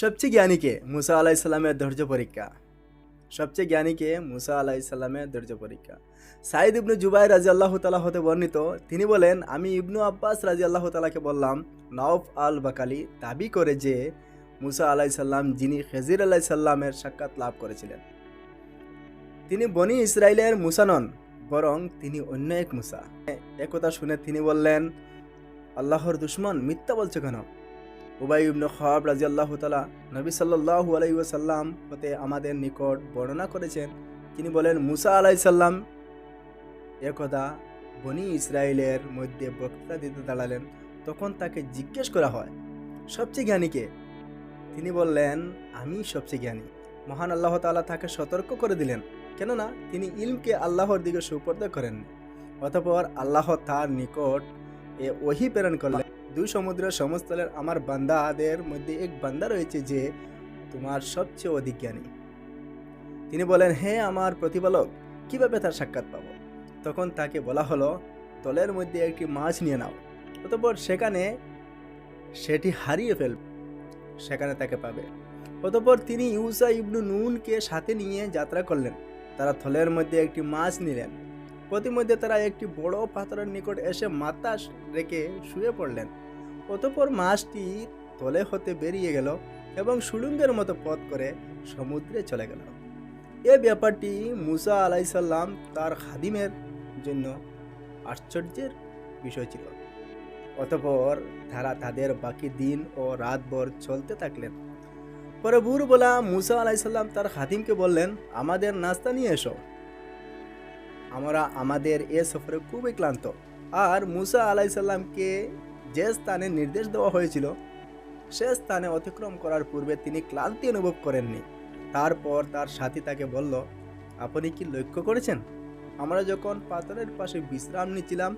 সবচেয়ে জ্ঞানীকে মুসা আলাইসাল্লামের ধৈর্য পরীক্ষা। সবচেয়ে জ্ঞানীকে মুসা আলাইসাল্লামের ধৈর্য পরীক্ষা। সাইদ ইবনু জুবাইর রাজি আল্লাহ তালা হতে বর্ণিত, তিনি বলেন, আমি ইবনু আব্বাস রাজি আল্লাহ তালাকে বললাম, নওফ আল বাকালি দাবি করে যে মুসা আলাইসাল্লাম যিনি খেজির আলাইসাল্লামের সাক্ষাৎ লাভ করেছিলেন, তিনি বনি ইসরায়েলের মুসা নন, বরং তিনি অন্য এক মুসা। একথা শুনে তিনি বললেন, আল্লাহর দুশ্মন মিথ্যা বলছে কেন? উবাই ইবনে খাব রাদিয়াল্লাহু তাআলা নবী সাল্লাল্লাহু আলাইহি ওয়াসাল্লাম হতে আমাদের নিকট বর্ণনা করেছেন, তিনি বলেন, মুসা আলাইহিস সালাম একদা বনি ইসরায়েলের মধ্যে বক্তৃতা দিতে দাঁড়ালেন। তখন তাকে জিজ্ঞেস করা হয়, সবচেয়ে জ্ঞানী কে? তিনি বললেন, আমি সবচেয়ে জ্ঞানী। মহান আল্লাহ তাআলা তাকে সতর্ক করে দিলেন, কেননা তিনি ইলমকে আল্লাহর দিকে সুপর্দ করেন। অতঃপর আল্লাহ তার নিকট এ ওহী প্রেরণ করলেন, দুই সমুদ্রের সমস্থলের আমার বান্দাদের মধ্যে এক বান্দা রয়েছে যে তোমার সবচেয়ে অধিক জ্ঞানী। তিনি বলেন, হে আমার প্রতিপালক, কিভাবে তার সাক্ষাৎ পাবো? তখন তাকে বলা হলো, তলের মধ্যে একটি মাছ নিয়ে নাও, অতঃপর সেটি হারিয়ে ফেলবে, সেখানে তাকে পাবে। অতঃপর তিনি ইউসা ইবনু নুনকে সাথে নিয়ে যাত্রা করলেন। তারা থলের মধ্যে একটি মাছ নিলেন। প্রতিমধ্যে তারা একটি বড় পাথরের নিকট এসে মাথা রেখে শুয়ে পড়লেন। অতঃপর মাছটি তলে হতে বেরিয়ে গেল এবং সুড়ঙ্গের মতো পথ করে সমুদ্রে চলে গেল। এ ব্যাপারটি মুসা আলাইসাল্লাম তার খাদিমের জন্য আশ্চর্যের বিষয় ছিল। অতঃপর তারা তাদের বাকি দিন ও রাতভর চলতে থাকলেন। পরে ভোরবেলা মুসা আলাইসাল্লাম তার খাদিমকে বললেন, আমাদের নাস্তা নিয়ে এসো, আমরা আমাদের এ সফরে খুবই ক্লান্ত। আর মুসা আলাইসাল্লামকে যে স্থানে নির্দেশ দেওয়া হয়েছিল সে স্থানে অতিক্রম করার পূর্বে তিনি ক্লান্তি অনুভব করেননি। তারপর তার সাথী তাকে বলল, আপনি কি লক্ষ্য করেছেন, আমরা যখন পাথরের পাশে বিশ্রাম নিচ্ছিলাম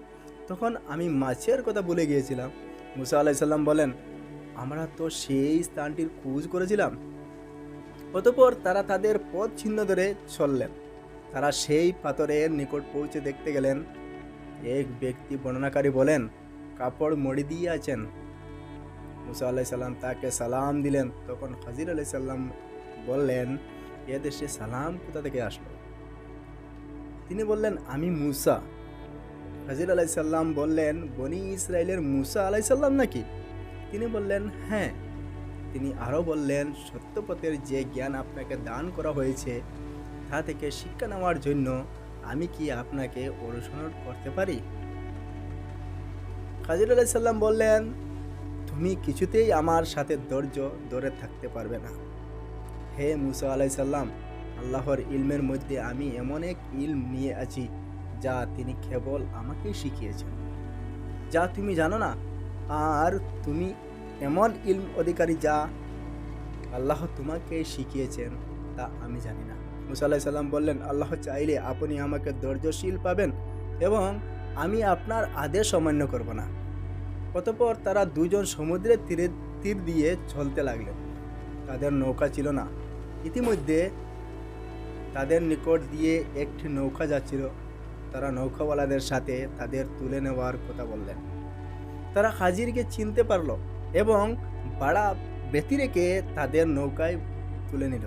তখন আমি মাছের কথা ভুলে গিয়েছিলাম। মুসা আলাইসাল্লাম বলেন, আমরা তো সেই স্থানটির খোঁজ করেছিলাম। অতঃপর তারা তাদের পথ চিহ্ন ধরে চললেন। তারা সেই পাথরের নিকট পৌঁছে দেখতে গেলেন, এক ব্যক্তি বর্ণনাকারী বলেন, কাপড় মড়ি দিয়ে আছেন। মুসা আলাইসাল্লাম তাকে সালাম দিলেন। তখন খাজির আলাইসাল্লাম বললেন, এ দেশে সালাম কোথা থেকে আসলো? তিনি বললেন, আমি মুসা। খাজির আলাইসাল্লাম বললেন, বনি ইসরায়েলের মুসা আলাইসাল্লাম নাকি? তিনি বললেন, হ্যাঁ। তিনি আরও বললেন, সত্যপথের যে জ্ঞান আপনাকে দান করা হয়েছে তা থেকে শিক্ষা নেওয়ার জন্য আমি কি আপনাকে অনুসরণ করতে পারি? খাজির আলাইসাল্লাম বললেন, তুমি কিছুতেই আমার সাথে ধৈর্য ধরে থাকতে পারবে না। হে মুসা আলাইসাল্লাম, আল্লাহর ইলমের মধ্যে আমি এমন এক ইলম নিয়ে আছি যা তিনি কেবল আমাকেই শিখিয়েছেন, যা তুমি জানো না। আর তুমি এমন ইলম অধিকারী যা আল্লাহ তোমাকে শিখিয়েছেন তা আমি জানি না। মুসা আলাইসাল্লাম বললেন, আল্লাহ চাইলে আপনি আমাকে ধৈর্যশীল পাবেন এবং আমি আপনার আদেশ অমান্য করব না। অতঃপর তারা দুজন সমুদ্রের তীর দিয়ে চলতে লাগলেন। তাদের নৌকা ছিল না। ইতিমধ্যে তাদের নিকট দিয়ে একটি নৌকা যাচ্ছিল। তারা নৌকাওয়ালাদের সাথে তাদের তুলে নেওয়ার কথা বললেন। তারা হাজিরকে চিনতে পারল এবং ভাড়া বেঁধে রেখে তাদের নৌকায় তুলে নিল।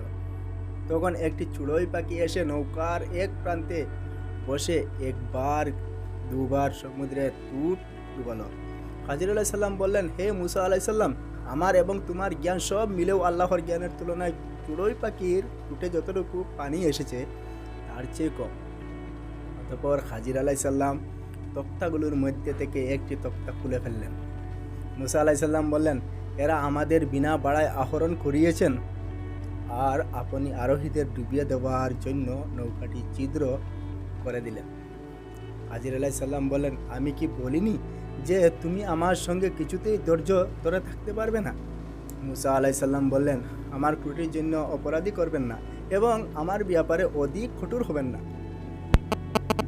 তখন একটি চড়ুই পাখি এসে নৌকার এক প্রান্তে বসে একবার দুবার সমুদ্রে টুট ডুবালো। খাজির আলাইসাল্লাম বললেন, হে মুসা আলাইসাল্লাম, আমার এবং তোমার জ্ঞান সব মিলেও আল্লাহর জ্ঞানের তুলনায় চড়ুই পাখির টুটে যতটুকু পানি এসেছে তার চেয়ে কম। অতঃপর খাজির আলাইসাল্লাম তক্তাগুলোর মধ্যে থেকে একটি তক্তা খুলে ফেললেন। মুসা আলাইসাল্লাম বললেন, এরা আমাদের বিনা ভাড়ায় আহরণ করিয়েছেন, আর আপনি আরোহীদের ডুবিয়ে দেওয়ার জন্য নৌকাটি ছিদ্র করে দিলেন। খাজির আলাইসাল্লাম বললেন, আমি কি বলিনি যে তুমি আমার সঙ্গে কিছুতেই ধৈর্য ধরে থাকতে পারবে না? মুসা আলাইসাল্লাম বললেন, আমার ত্রুটির জন্য অপরাধী করবেন না এবং আমার ব্যাপারে অধিক কঠোর হবেন না।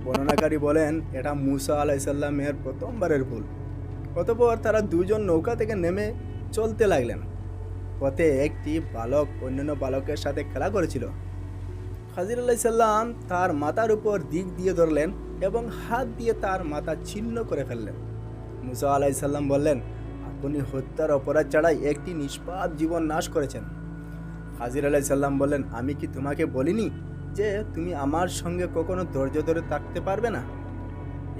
বর্ণনাকারী বলেন, এটা মুসা আলাইসাল্লামের প্রথমবারের ভুল। অতঃপর তারা দুজন নৌকা থেকে নেমে চলতে লাগলেন। পথে একটি বালক অন্যান্য বালকের সাথে খেলা করেছিল। খাজির আলাইসাল্লাম তার মাথার উপর দিক দিয়ে ধরলেন এবং হাত দিয়ে তার মাথা ছিন্ন করে ফেললেন। মুসা আলাইসাল্লাম বললেন, আপনি হত্যার অপরাধ ছাড়াই একটি নিষ্পাপ জীবন নাশ করেছেন। হাজির আলাইহিস সালাম বললেন, আমি কি তোমাকে বলিনি যে তুমি আমার সঙ্গে কখনো ধৈর্য ধরে থাকতে পারবে না?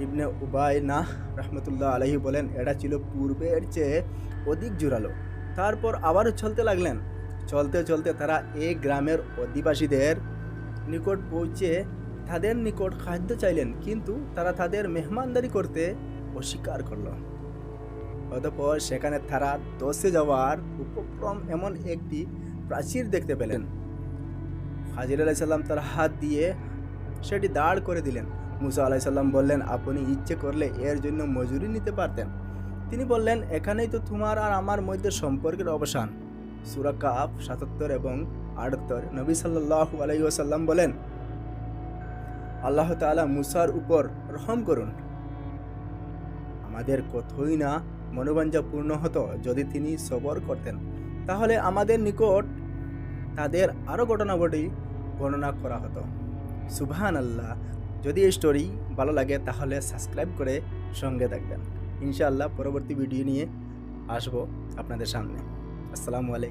ইবনে উবাই নাহ রহমতুল্লাহ আলাইহি বলেন, এটা ছিল পূর্বের চেয়ে অধিক জোরালো। তারপর আবারও চলতে লাগলেন। চলতে চলতে তারা এই গ্রামের অধিবাসীদের নিকট পৌঁছে তাদের নিকট খাদ্য চাইলেন, কিন্তু তারা তাদের মেহমানদারি করতে অস্বীকার করল। অতঃপর সেখানে তারা ধসে যাওয়ার উপক্রম এমন একটি প্রাচীর দেখতে পেলেন। হাজির আলাইহিস সালাম তার হাত দিয়ে সেটি দাঁড় করে দিলেন। মুসা আলাইহিস সালাম বললেন, আপনি ইচ্ছে করলে এর জন্য মজুরি নিতে পারতেন। তিনি বললেন, এখানেই তো তোমার আর আমার মধ্যে সম্পর্কের অবসান। সূরা কাফ ৭৭ এবং ৭৮। নবী সাল্লাল্লাহু আলাইহি ওয়াসাল্লাম বলেন, আল্লাহ তাআলা মুসার উপর রহম করুন। আমাদের কতই না মনোবাঞ্ছা পূর্ণ হতো যদি তিনি সবর করতেন। তাহলে আমাদের নিকট তাদের আরও ঘটনাবলী বর্ণনা করা হতো। সুবহানাল্লাহ। যদি এই স্টোরি ভালো লাগে তাহলে সাবস্ক্রাইব করে সঙ্গে থাকবেন। ইনশাআল্লাহ পরবর্তী ভিডিও নিয়ে আসবো আপনাদের সামনে। আসসালামু আলাইকুম।